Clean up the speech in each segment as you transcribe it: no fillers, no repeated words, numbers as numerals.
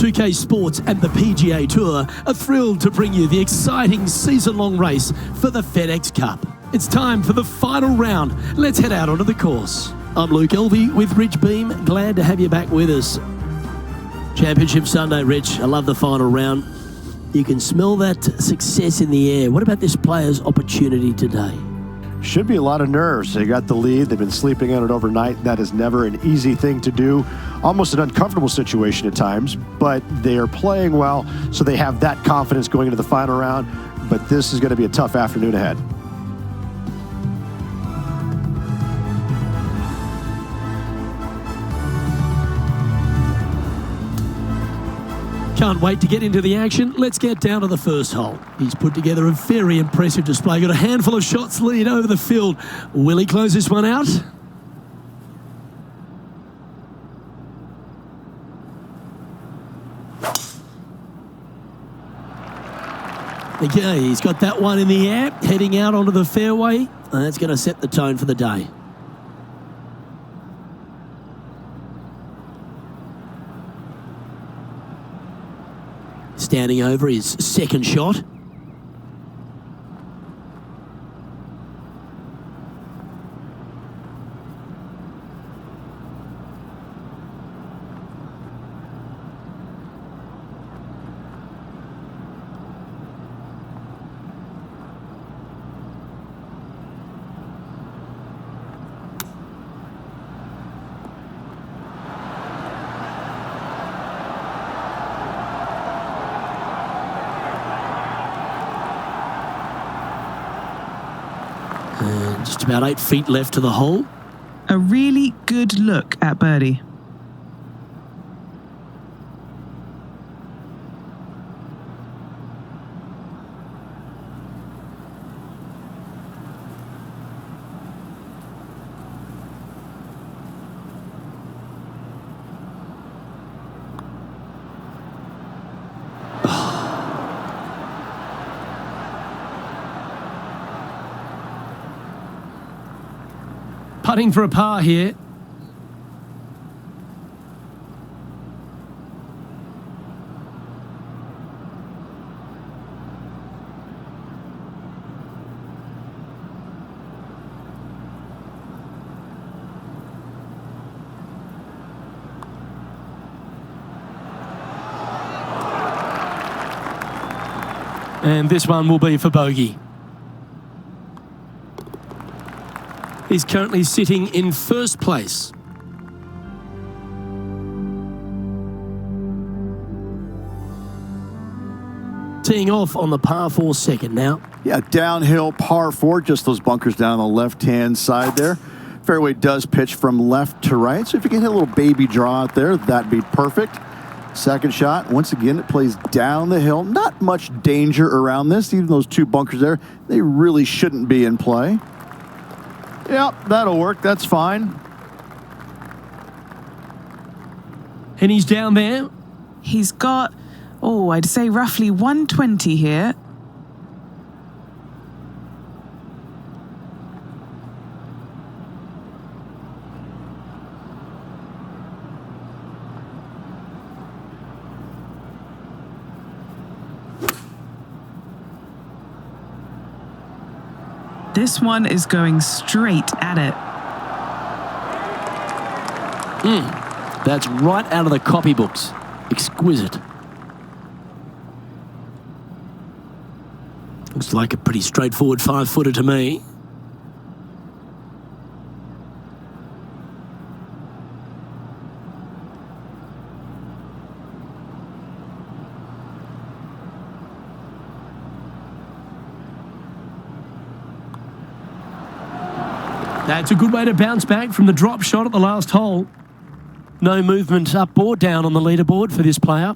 2K Sports and the PGA Tour are thrilled to bring you the exciting season-long race for the FedEx Cup. It's time for the final round. Let's head out onto the course. I'm Luke Elvey with Rich Beam. Glad to have you back with us. Championship Sunday, Rich. I love the final round. You can smell that success in the air. What about this player's opportunity today? Should be a lot of nerves. They got the lead. They've been sleeping on it overnight. That is never an easy thing to do. Almost an uncomfortable situation at times, but they are playing well, so they have that confidence going into the final round. But this is going to be a tough afternoon ahead. Can't wait to get into the action. Let's get down to the first hole. He's put together a very impressive display. Got a handful of shots lead over the field. Will he close this one out? Okay, he's got that one in the air, heading out onto the fairway. And that's going to set the tone for the day. Standing over his second shot. And just about 8 feet left to the hole. A really good look at birdie. Putting for a par here. And this one will be for bogey. He's currently sitting in first place. Teeing off on the par 4 second now. Yeah, downhill par 4, just those bunkers down on the left-hand side there. Fairway does pitch from left to right, so if you can hit a little baby draw out there, that'd be perfect. Second shot, once again, it plays down the hill. Not much danger around this, even those 2 bunkers there. They really shouldn't be in play. Yep, that'll work. That's fine. And he's down there. He's got, I'd say roughly 120 here. This one is going straight at it. That's right out of the copybooks. Exquisite. Looks like a pretty straightforward 5-footer to me. That's a good way to bounce back from the drop shot at the last hole. No movement up or down on the leaderboard for this player.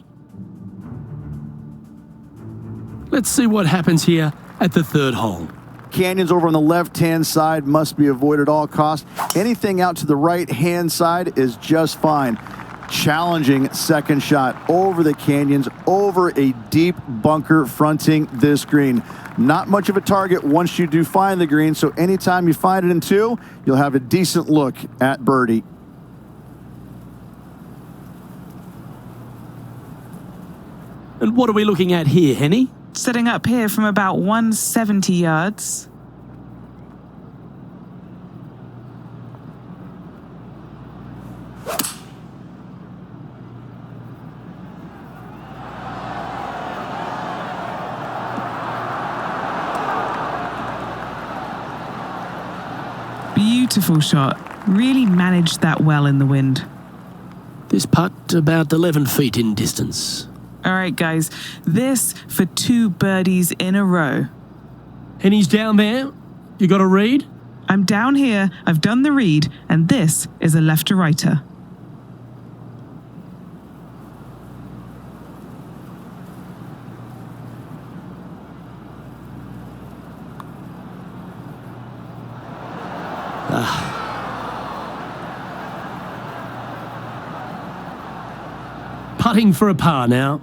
Let's see what happens here at the third hole. Canyons over on the left-hand side must be avoided at all costs. Anything out to the right-hand side is just fine. Challenging second shot over the canyons, over a deep bunker fronting this green. Not much of a target once you do find the green, so anytime you find it in 2, you'll have a decent look at birdie. And what are we looking at here, Henny? Setting up here from about 170 yards. Beautiful shot. Really managed that well in the wind. This putt about 11 feet in distance. All right, guys. This for 2 birdies in a row. Henny's down there. You got a read? I'm down here. I've done the read, and this is a left-to-righter. Putting for a par now.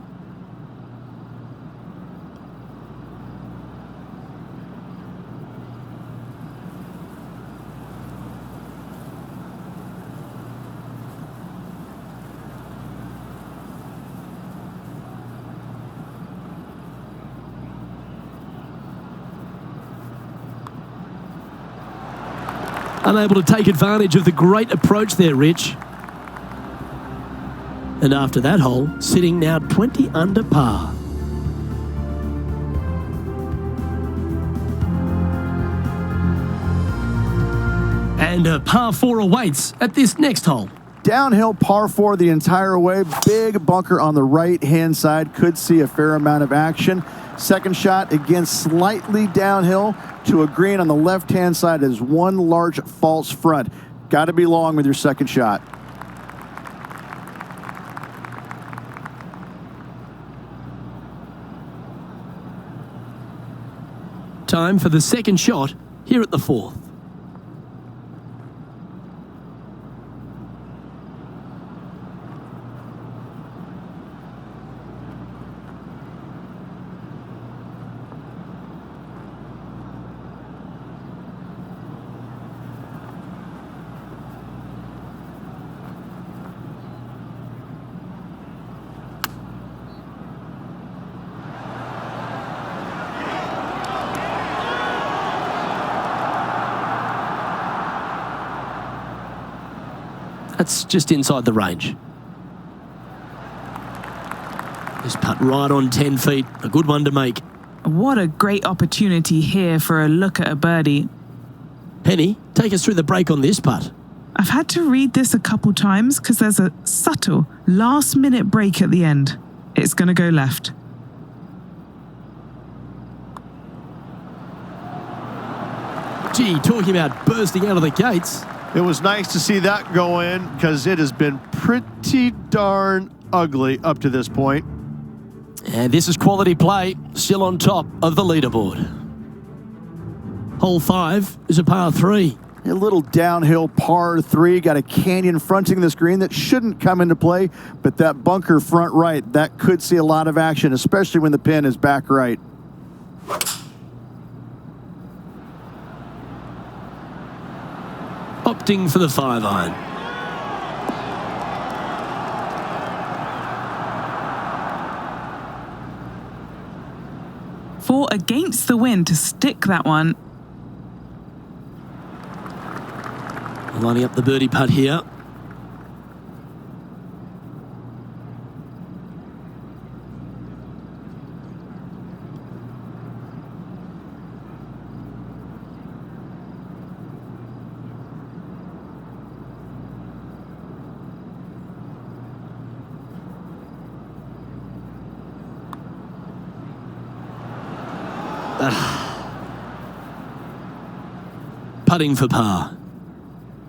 Unable to take advantage of the great approach there, Rich. And after that hole, sitting now 20 under par. And a par 4 awaits at this next hole. Downhill par 4 the entire way. Big bunker on the right-hand side. Could see a fair amount of action. Second shot, again, slightly downhill to a green on the left-hand side. Is one large false front. Got to be long with your second shot. Time for the second shot here at the 4th. That's just inside the range. This putt right on 10 feet. A good one to make. What a great opportunity here for a look at a birdie. Henny, take us through the break on this putt. I've had to read this a couple times because there's a subtle last-minute break at the end. It's going to go left. Gee, talking about bursting out of the gates. It was nice to see that go in because it has been pretty darn ugly up to this point. And this is quality play, still on top of the leaderboard. Hole 5 is a par 3. A little downhill par 3. Got a canyon fronting this green that shouldn't come into play, but that bunker front right, that could see a lot of action, especially when the pin is back right. Opting for the 5-iron. For against the wind to stick that one. Lining up the birdie putt here. Putting for par.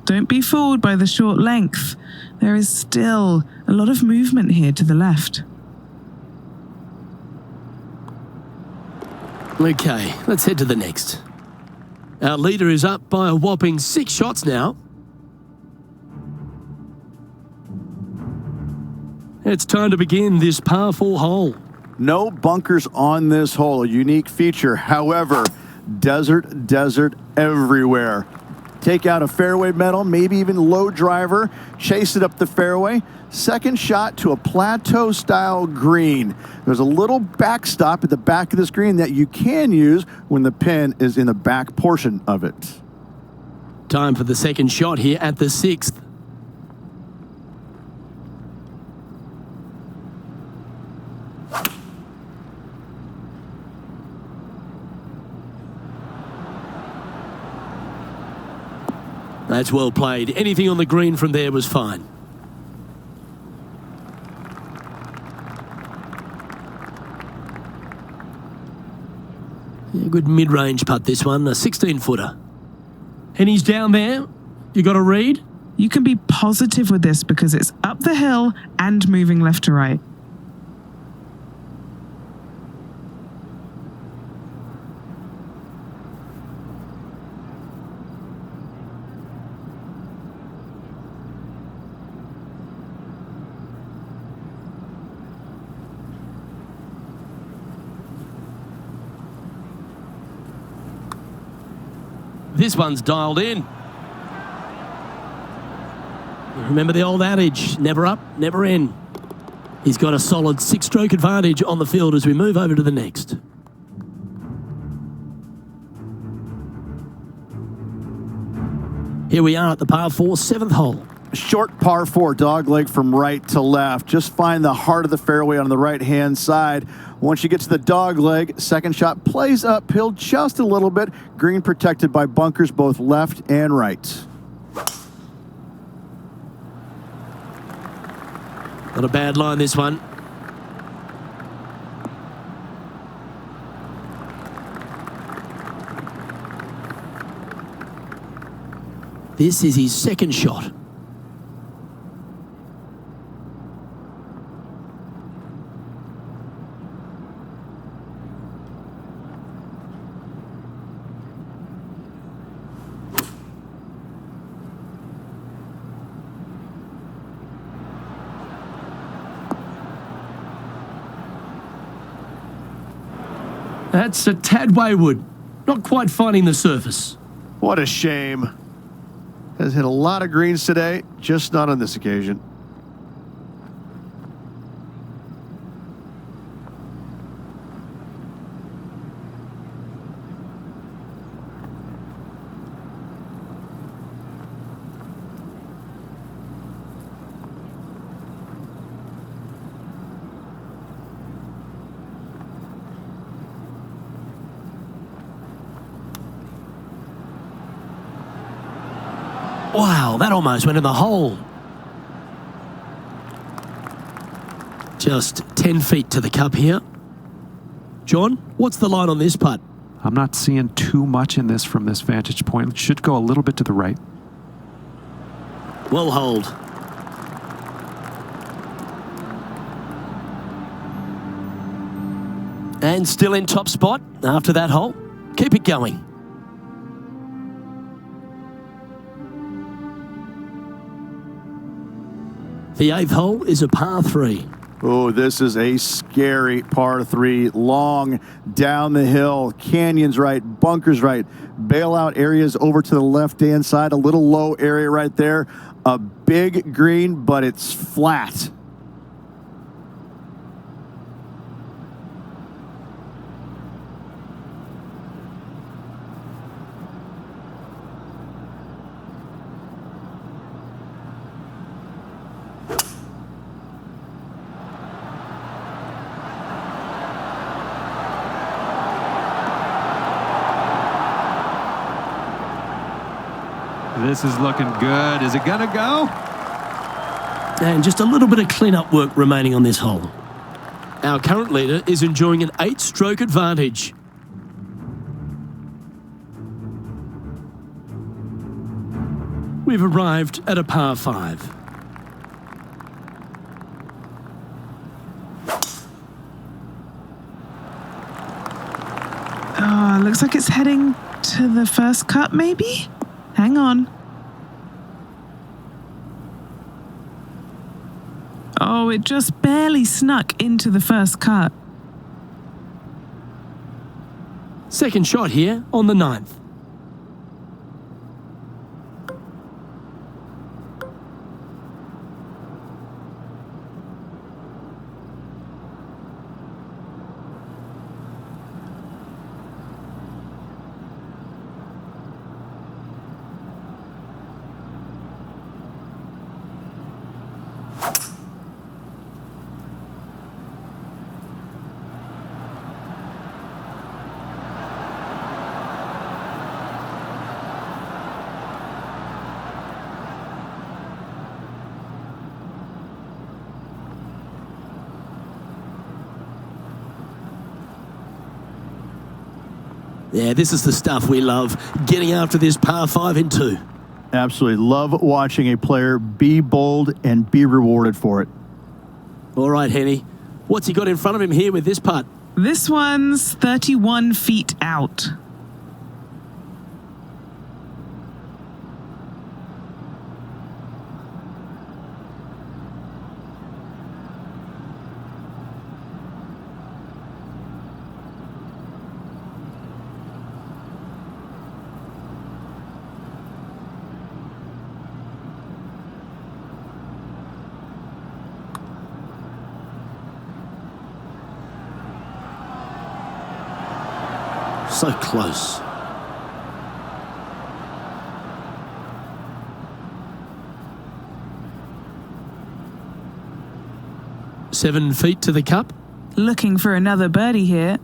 Don't be fooled by the short length. There is still a lot of movement here to the left. Okay, let's head to the next. Our leader is up by a whopping 6 shots now. It's time to begin this par 4 hole. No bunkers on this hole, a unique feature. However, desert everywhere. Take out a fairway metal, maybe even low driver, chase it up the fairway. Second shot to a plateau-style green. There's a little backstop at the back of this green that you can use when the pin is in the back portion of it. Time for the second shot here at the 6th. That's well played. Anything on the green from there was fine. Yeah, good mid-range putt this one, a 16-footer. And he's down there. You got a read? You can be positive with this because it's up the hill and moving left to right. This one's dialed in. Remember the old adage, never up, never in. He's got a solid 6-stroke advantage on the field as we move over to the next. Here we are at the par 4, 7th hole. Short par 4, dog leg from right to left. Just find the heart of the fairway on the right-hand side. Once you get to the dog leg, second shot plays uphill just a little bit. Green protected by bunkers both left and right. Not a bad line, this one. This is his second shot. That's a tad wayward. Not quite finding the surface. What a shame. Has hit a lot of greens today, just not on this occasion. Wow, that almost went in the hole. Just 10 feet to the cup here. John, what's the line on this putt? I'm not seeing too much in this from this vantage point. It should go a little bit to the right. Well holed. And still in top spot after that hole. Keep it going. The 8th hole is a par 3. Oh, this is a scary par 3. Long, down the hill, canyons right, bunkers right, bailout areas over to the left-hand side, a little low area right there. A big green, but it's flat. This is looking good. Is it gonna go? And just a little bit of clean-up work remaining on this hole. Our current leader is enjoying an 8-stroke advantage. We've arrived at a par 5. Oh, looks like it's heading to the first cut, maybe? Hang on. Oh, it just barely snuck into the first cut. Second shot here on the 9th. Yeah, this is the stuff we love, getting after this par 5 in 2. Absolutely. Love watching a player be bold and be rewarded for it. All right, Henny. What's he got in front of him here with this putt? This one's 31 feet out. So close. Seven feet to the cup. Looking for another birdie here.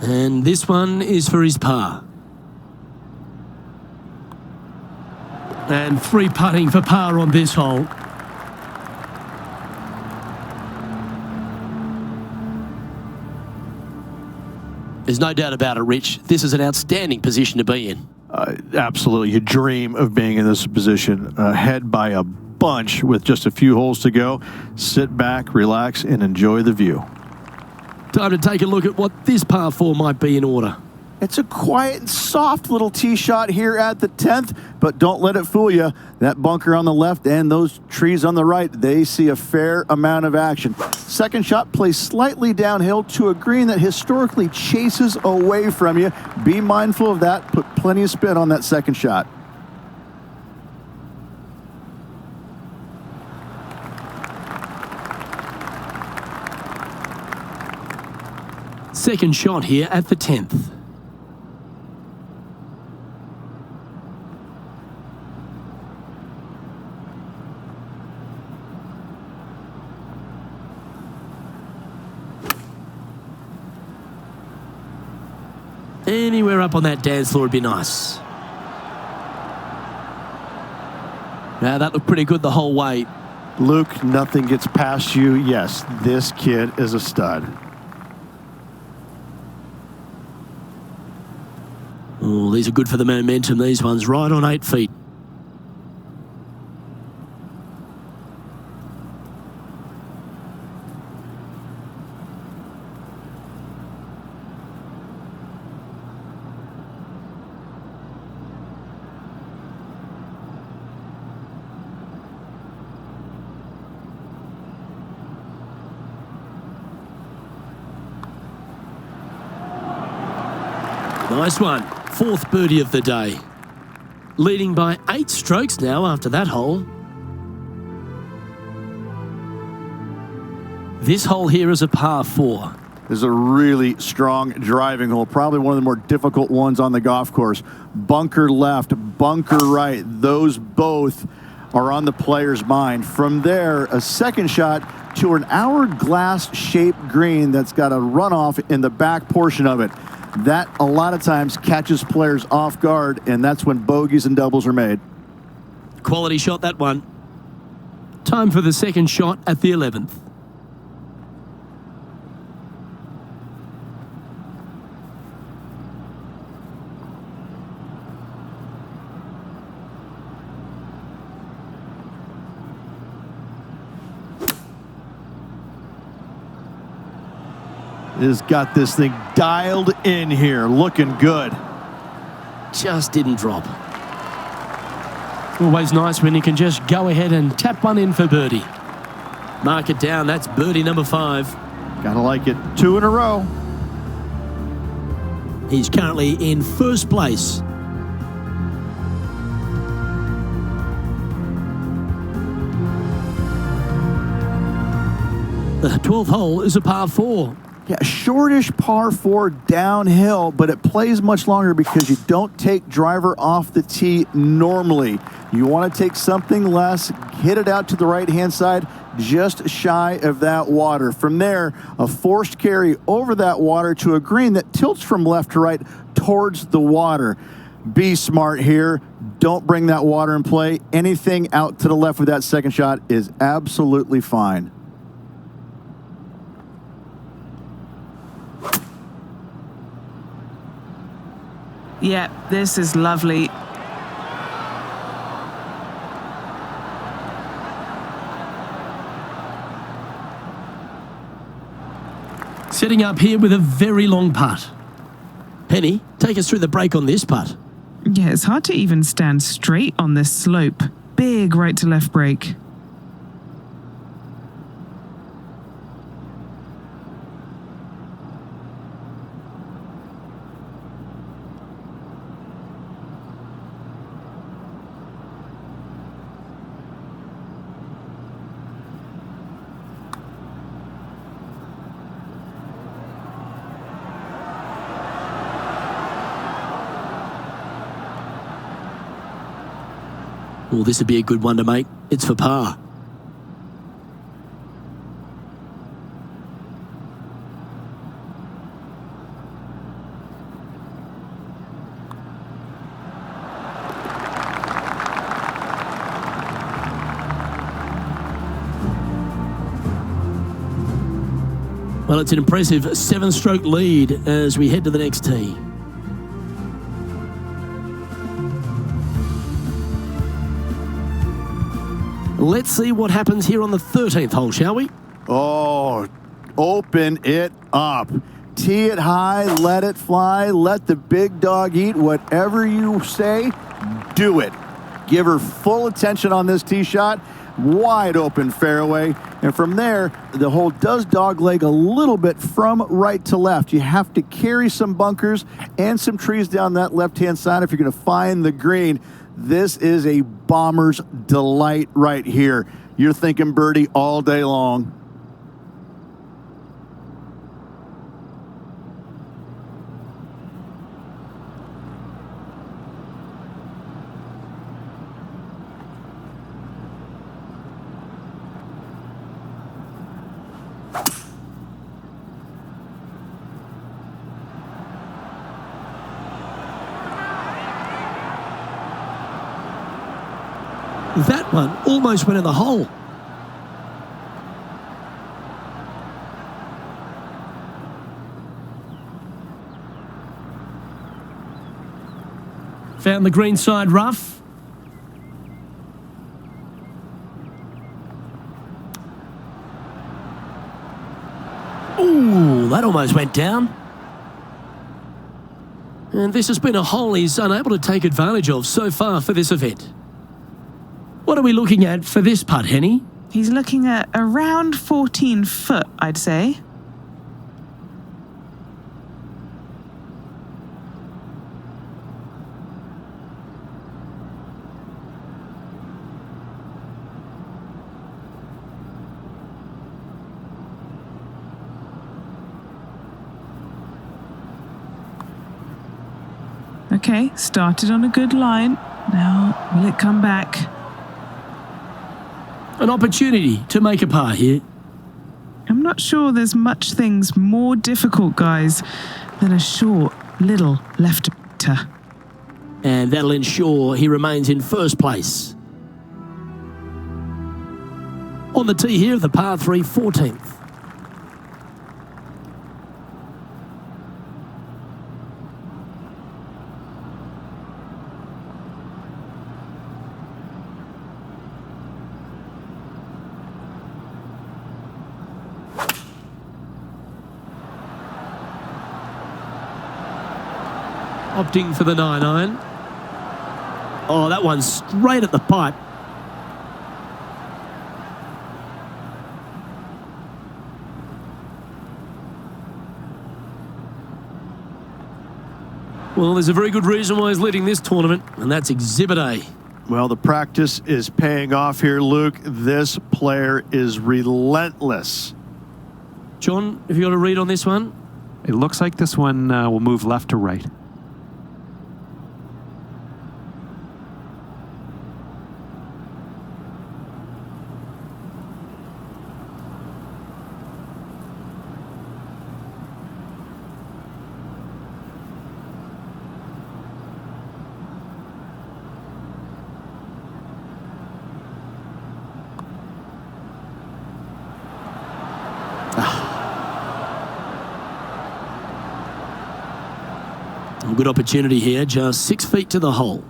And this one is for his par. And 3 putting for par on this hole. There's no doubt about it, Rich. This is an outstanding position to be in. Absolutely. You dream of being in this position, ahead by a bunch with just a few holes to go. Sit back, relax, and enjoy the view. Time to take a look at what this par 4 might be in order. It's a quiet and soft little tee shot here at the 10th, but don't let it fool you. That bunker on the left and those trees on the right, they see a fair amount of action. Second shot plays slightly downhill to a green that historically chases away from you. Be mindful of that. Put plenty of spin on that second shot. Second shot here at the 10th. Anywhere up on that dance floor would be nice. Now that looked pretty good the whole way. Luke, nothing gets past you. Yes, this kid is a stud. Oh, these are good for the momentum, these ones. Right on 8 feet. Nice one. 4th birdie of the day. Leading by 8 strokes now after that hole. This hole here is a par 4. This is a really strong driving hole, probably one of the more difficult ones on the golf course. Bunker left, bunker right, those both are on the player's mind. From there, a second shot to an hourglass-shaped green that's got a runoff in the back portion of it. That, a lot of times, catches players off guard, and that's when bogeys and doubles are made. Quality shot, that one. Time for the second shot at the 11th. Has got this thing dialed in here, looking good. Just didn't drop. Always nice when you can just go ahead and tap one in for birdie. Mark it down, that's birdie number 5. Gotta like it. 2 in a row. He's currently in first place. The 12th hole is a par 4. Yeah, shortish par 4 downhill, but it plays much longer because you don't take driver off the tee normally. You want to take something less, hit it out to the right-hand side, just shy of that water. From there, a forced carry over that water to a green that tilts from left to right towards the water. Be smart here. Don't bring that water in play. Anything out to the left with that second shot is absolutely fine. Yeah, this is lovely. Setting up here with a very long putt. Penny, take us through the break on this putt. Yeah, it's hard to even stand straight on this slope. Big right to left break. Well, this would be a good one to make. It's for par. Well, it's an impressive 7-stroke lead as we head to the next tee. Let's see what happens here on the 13th hole, shall we? Oh, open it up. Tee it high, let it fly, let the big dog eat. Whatever you say, do it. Give her full attention on this tee shot. Wide open fairway. And from there, the hole does dogleg a little bit from right to left. You have to carry some bunkers and some trees down that left-hand side if you're going to find the green. This is a bomber's delight right here. You're thinking birdie all day long. That one almost went in the hole. Found the green side rough. Ooh, that almost went down. And this has been a hole he's unable to take advantage of so far for this event. What are we looking at for this putt, Henny? He's looking at around 14 foot, I'd say. Okay, started on a good line. Now, will it come back? An opportunity to make a par here. I'm not sure there's much things more difficult, guys, than a short, little left-to. And that'll ensure he remains in first place. On the tee here, the par 3 14th. Opting for the 9-iron. Oh, that one's straight at the pipe. Well, there's a very good reason why he's leading this tournament, and that's Exhibit A. Well, the practice is paying off here, Luke. This player is relentless. John, have you got a read on this one? It looks like this one will move left to right. A good opportunity here, just 6 feet to the hole.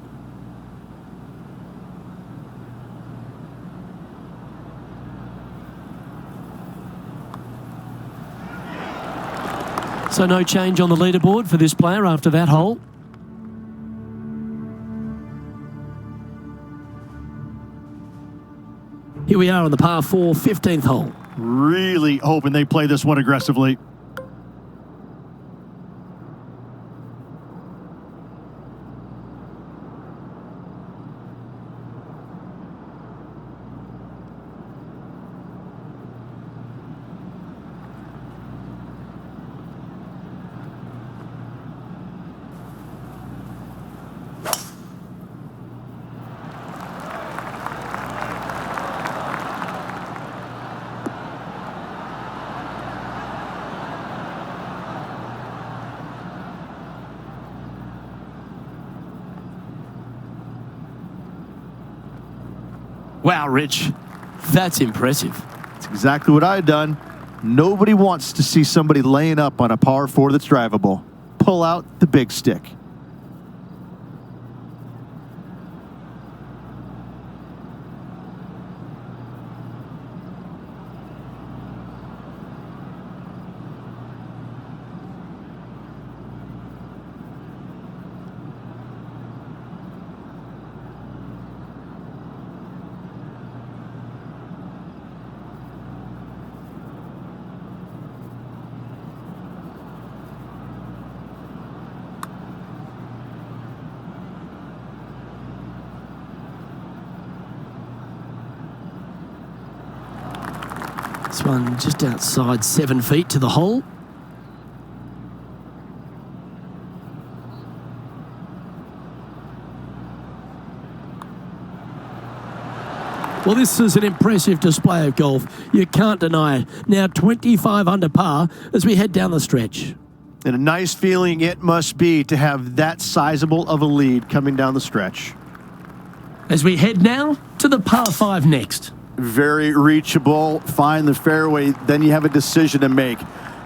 So no change on the leaderboard for this player after that hole. Here we are on the par 4, 15th hole. Really hoping they play this one aggressively. Wow, Rich, that's impressive. That's exactly what I had done. Nobody wants to see somebody laying up on a par 4 that's drivable. Pull out the big stick. This one just outside 7 feet to the hole. Well, this is an impressive display of golf. You can't deny it. Now 25 under par as we head down the stretch. And a nice feeling it must be to have that sizable of a lead coming down the stretch. As we head now to the par 5 next. Very reachable. Find the fairway. Then you have a decision to make.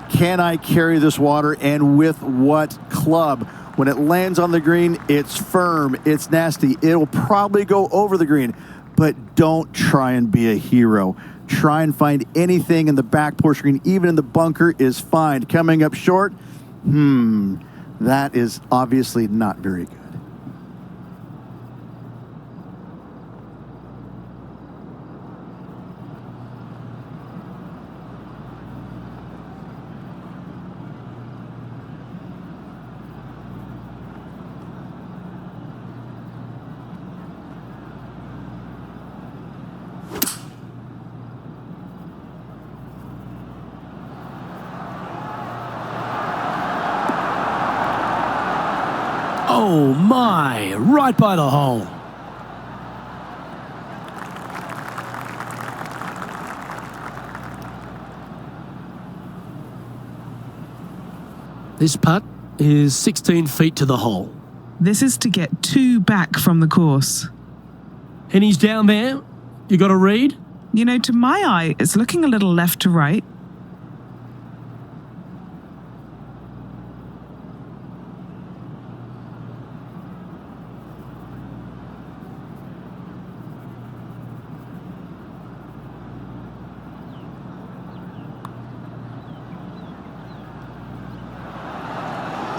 Can I carry this water, and with what club? When it lands on the green, it's firm, it's nasty. It'll probably go over the green, but don't try and be a hero. Try and find anything in the back portion green, even in the bunker is fine. Coming up short, that is obviously not very good. Oh my, right by the hole. This putt is 16 feet to the hole. This is to get 2 back from the course. And he's down there. You got a read? You know, to my eye, it's looking a little left to right.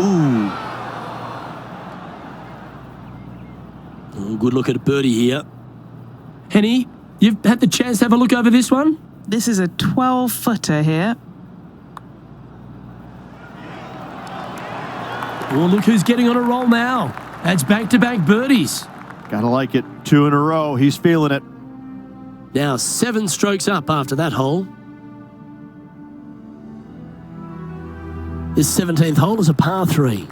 Ooh. Oh, good look at a birdie here. Henny, you've had the chance to have a look over this one? This is a 12-footer here. Oh, look who's getting on a roll now. That's back-to-back birdies. Gotta like it. 2 in a row. He's feeling it. Now 7 strokes up after that hole. His 17th hole is a par 3.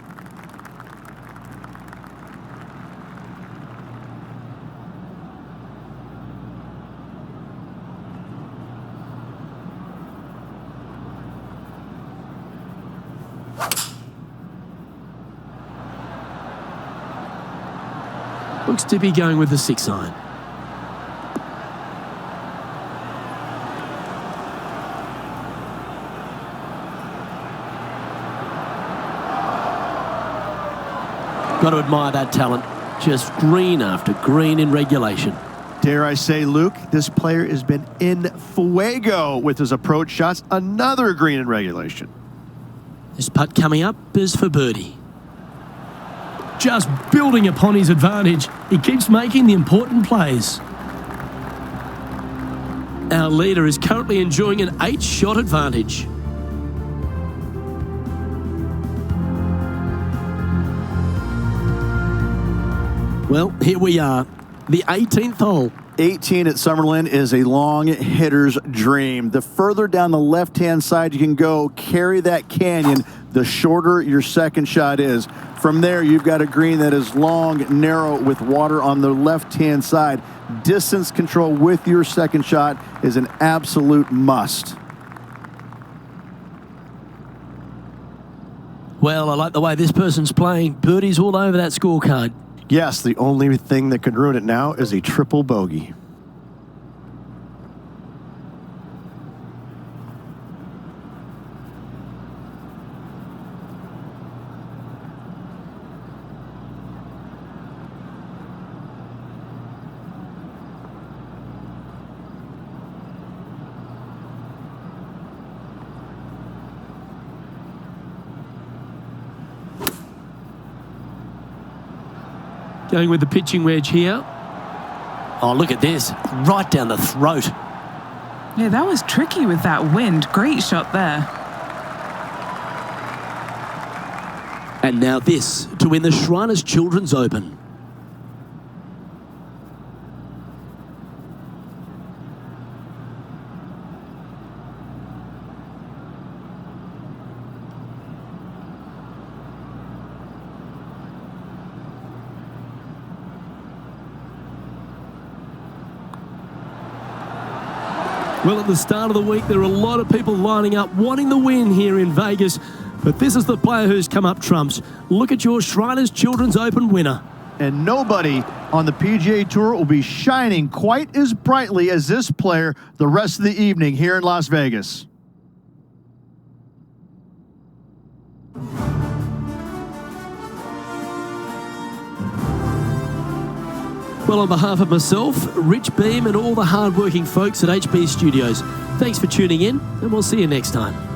Looks to be going with the 6-iron. Got to admire that talent. Just green after green in regulation. Dare I say, Luke, this player has been in fuego with his approach shots. Another green in regulation. This putt coming up is for birdie. Just building upon his advantage, he keeps making the important plays. Our leader is currently enjoying an 8-shot advantage. Well, here we are, the 18th hole. 18 at Summerlin is a long hitter's dream. The further down the left-hand side you can go, carry that canyon, the shorter your second shot is. From there, you've got a green that is long, narrow, with water on the left-hand side. Distance control with your second shot is an absolute must. Well, I like the way this person's playing. Birdies all over that scorecard. Yes, the only thing that could ruin it now is a triple bogey. Going with the pitching wedge here. Oh, look at this. Right down the throat. Yeah, that was tricky with that wind. Great shot there. And now this to win the Shriners Children's Open. Well, at the start of the week, there are a lot of people lining up wanting the win here in Vegas, but this is the player who's come up trumps. Look at your Shriners Children's Open winner. And nobody on the PGA Tour will be shining quite as brightly as this player the rest of the evening here in Las Vegas. Well, on behalf of myself, Rich Beam, and all the hard-working folks at HB Studios, thanks for tuning in, and we'll see you next time.